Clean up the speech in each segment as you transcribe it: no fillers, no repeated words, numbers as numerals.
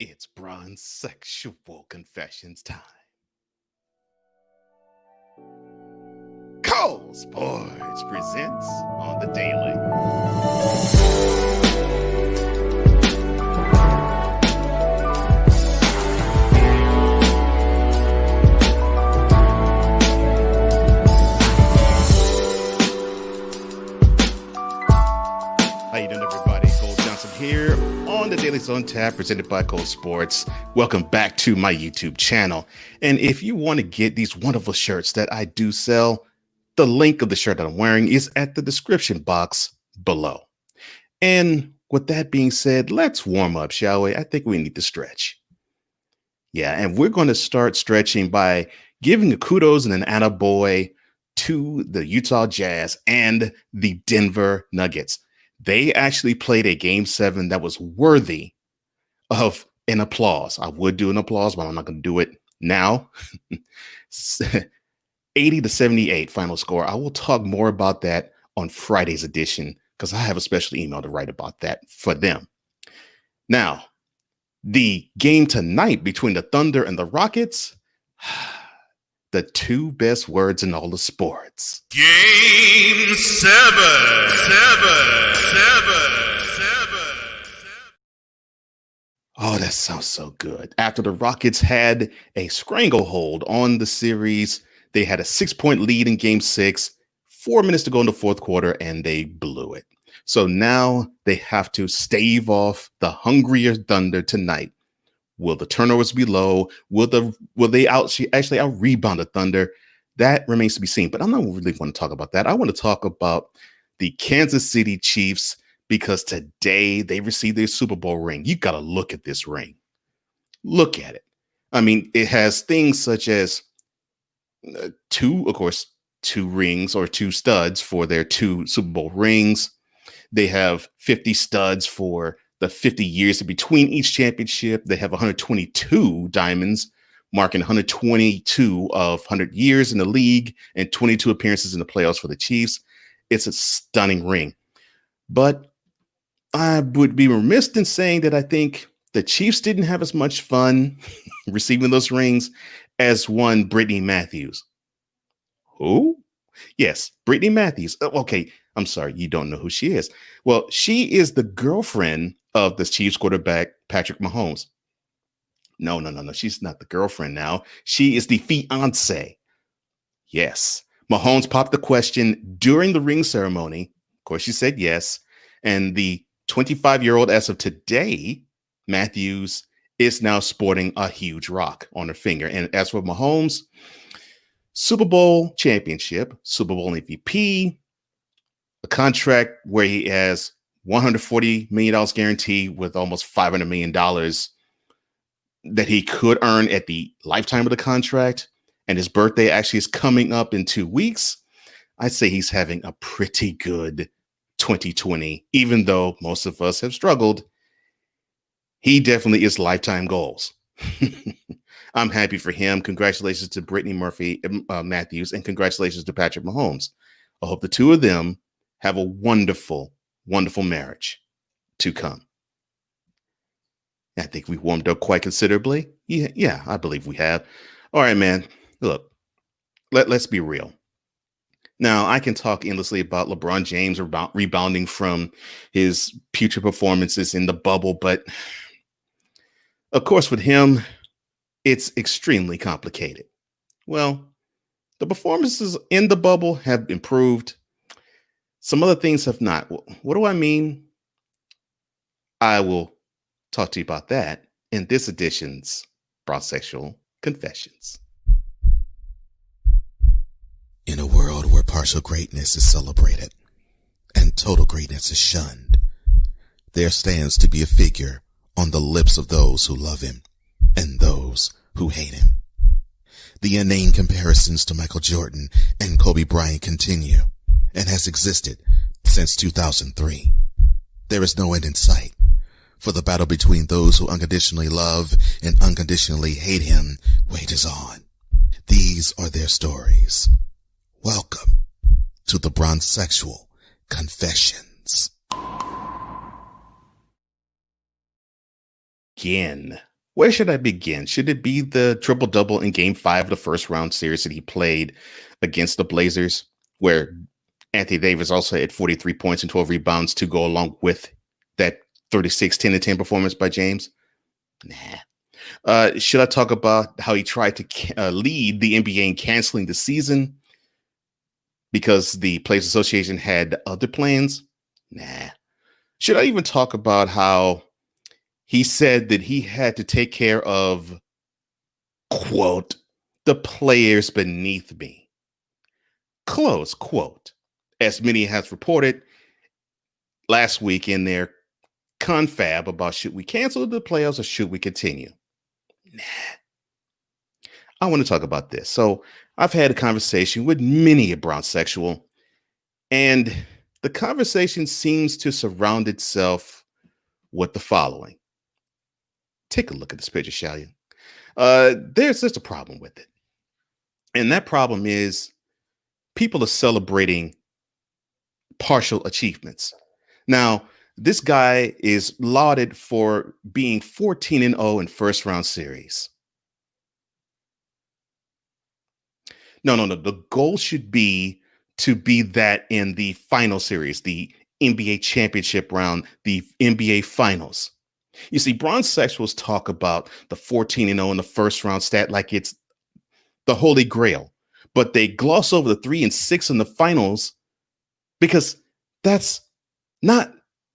It's Bronsexual Confessions time. Cole Sports presents on the daily. How you doing, everybody? Cole Johnson here on the Daily Zone Tab, presented by Cole Sports. Welcome back to my YouTube channel. And if you want to get these wonderful shirts that I do sell, the link of the shirt that I'm wearing is at the description box below. And with that being said, let's warm up, shall we? I think we need to stretch. Yeah, and we're going to start stretching by giving a kudos and an attaboy to the Utah Jazz and the Denver Nuggets. They actually played a game 7 that was worthy of an applause. I would do an applause, but I'm not going to do it now. 80-78 final score. I will talk more about that on Friday's edition because I have a special email to write about that for them. Now, the game tonight between the Thunder and the Rockets, the two best words in all of sports. Game 7. Oh, that sounds so good. After the Rockets had a stranglehold on the series, they had a 6-point lead in game 6, 4 minutes to go in the fourth quarter, and they blew it. So now they have to stave off the hungrier Thunder tonight. Will the turnovers be low? Will they actually out-rebound the Thunder? That remains to be seen. But I don't really want to talk about that. I want to talk about the Kansas City Chiefs because today they received their Super Bowl ring. You got to look at this ring. Look at it. I mean, it has things such as two rings or two studs for their 2 Super Bowl rings. They have 50 studs for the 50 years in between each championship. They have 122 diamonds, marking 122 of 100 years in the league and 22 appearances in the playoffs for the Chiefs. It's a stunning ring. But I would be remiss in saying that I think the Chiefs didn't have as much fun receiving those rings as one Brittany Matthews. Who? Yes, Brittany Matthews. Okay, I'm sorry, you don't know who she is. Well, she is the girlfriend of the Chiefs quarterback, Patrick Mahomes. No. She's not the girlfriend now. She is the fiance. Yes. Mahomes popped the question during the ring ceremony. Of course, she said yes. And the 25-year-old, as of today, Matthews, is now sporting a huge rock on her finger. And as for Mahomes, Super Bowl championship, Super Bowl MVP, a contract where he has $140 million guaranteed with almost $500 million that he could earn at the lifetime of the contract. And his birthday actually is coming up in 2 weeks. I'd say he's having a pretty good 2020, even though most of us have struggled. He definitely is lifetime goals. I'm happy for him. Congratulations to Brittany Matthews, and congratulations to Patrick Mahomes. I hope the two of them have a wonderful, wonderful marriage to come. I think we warmed up quite considerably. Yeah, I believe we have. All right, man. Look, let's be real. Now, I can talk endlessly about LeBron James rebounding from his putrid performances in the bubble, but of course, with him, it's extremely complicated. Well, the performances in the bubble have improved. Some other things have not. What do I mean? I will talk to you about that in this edition's Bronsexual Confessions. In a world where partial greatness is celebrated and total greatness is shunned, there stands to be a figure on the lips of those who love him and those who hate him. The inane comparisons to Michael Jordan and Kobe Bryant continue and has existed since 2003. There is no end in sight, for the battle between those who unconditionally love and unconditionally hate him wages on. These are their stories. Welcome to the Bronsexual Confessions. Again, Where should I begin? Should it be the triple double in game 5 of the first round series that he played against the Blazers, where Anthony Davis also had 43 points and 12 rebounds to go along with that 36, 10 and 10 performance by James? Nah. Should I talk about how he tried to lead the NBA in canceling the season because the Players Association had other plans? Nah. Should I even talk about how he said that he had to take care of, quote, the players beneath me, close quote, as many has reported last week in their confab about should we cancel the playoffs or should we continue? Nah. I want to talk about this. So I've had a conversation with many a bronsexual, and the conversation seems to surround itself with the following. Take a look at this picture, shall you? There's just a problem with it. And that problem is people are celebrating partial achievements. Now, this guy is lauded for being 14-0 in first round series. No. The goal should be to be that in the final series, the NBA championship round, the NBA finals. You see, bronsexuals talk about the 14-0 in the first round stat like it's the holy grail, but they gloss over the 3-6 in the finals because that's not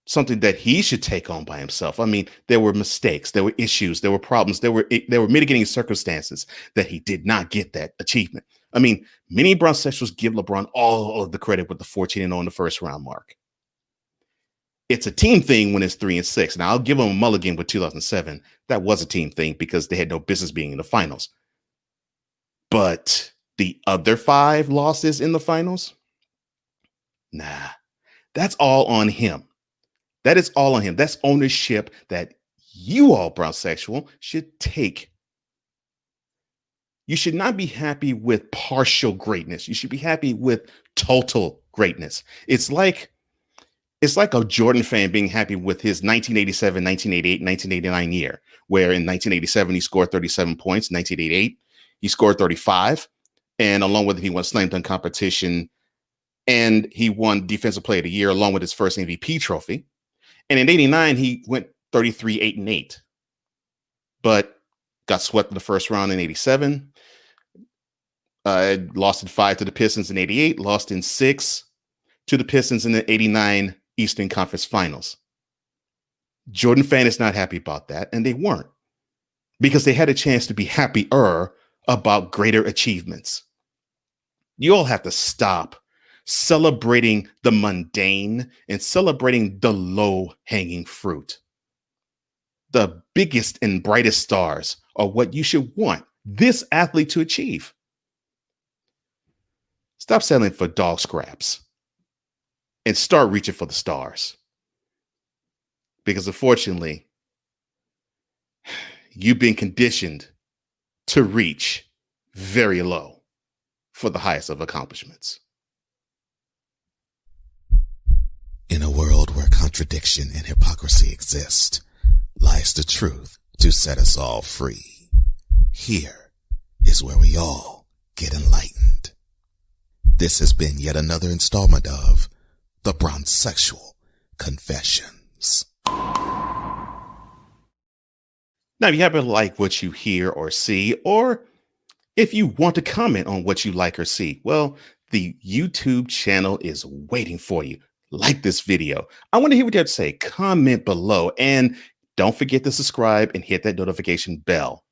something that he should take on by himself. I mean, there were mistakes, there were issues, there were problems, there were mitigating circumstances that he did not get that achievement. I mean, many bronsexuals give LeBron all of the credit with the 14-0 in the first round mark. It's a team thing when it's 3-6. Now, I'll give him a mulligan with 2007. That was a team thing because they had no business being in the finals. But the other 5 losses in the finals, nah, that's all on him. That is all on him. That's ownership that you all, bronsexual, should take. You should not be happy with partial greatness. You should be happy with total greatness. It's like a Jordan fan being happy with his 1987, 1988, 1989 year, where in 1987 he scored 37 points, 1988 he scored 35, and along with it he won slam dunk competition, and he won Defensive Player of the Year along with his first MVP trophy. And in 89 he went 33, 8 and 8, but got swept in the first round in 87. Lost in 5 to the Pistons in 88, lost in 6 to the Pistons in the 89 Eastern Conference Finals. Jordan fan is not happy about that, and they weren't, because they had a chance to be happier about greater achievements. You all have to stop celebrating the mundane and celebrating the low-hanging fruit. The biggest and brightest stars are what you should want this athlete to achieve. Stop settling for dog scraps and start reaching for the stars. Because unfortunately, you've been conditioned to reach very low for the highest of accomplishments. In a world where contradiction and hypocrisy exist, lies the truth to set us all free. Here is where we all get enlightened. This has been yet another installment of the BRONSEXUAL Confessions. Now, if you happen to like what you hear or see, or if you want to comment on what you like or see, well, the YouTube channel is waiting for you. Like this video. I want to hear what you have to say. Comment below, and don't forget to subscribe and hit that notification bell.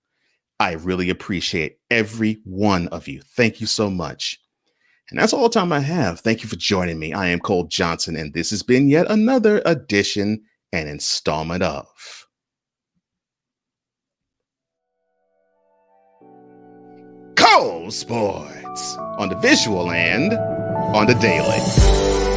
I really appreciate every one of you. Thank you so much. And that's all the time I have. Thank you for joining me. I am Cole Johnson, and this has been yet another edition and installment of Cole Sports on the visual and on the daily.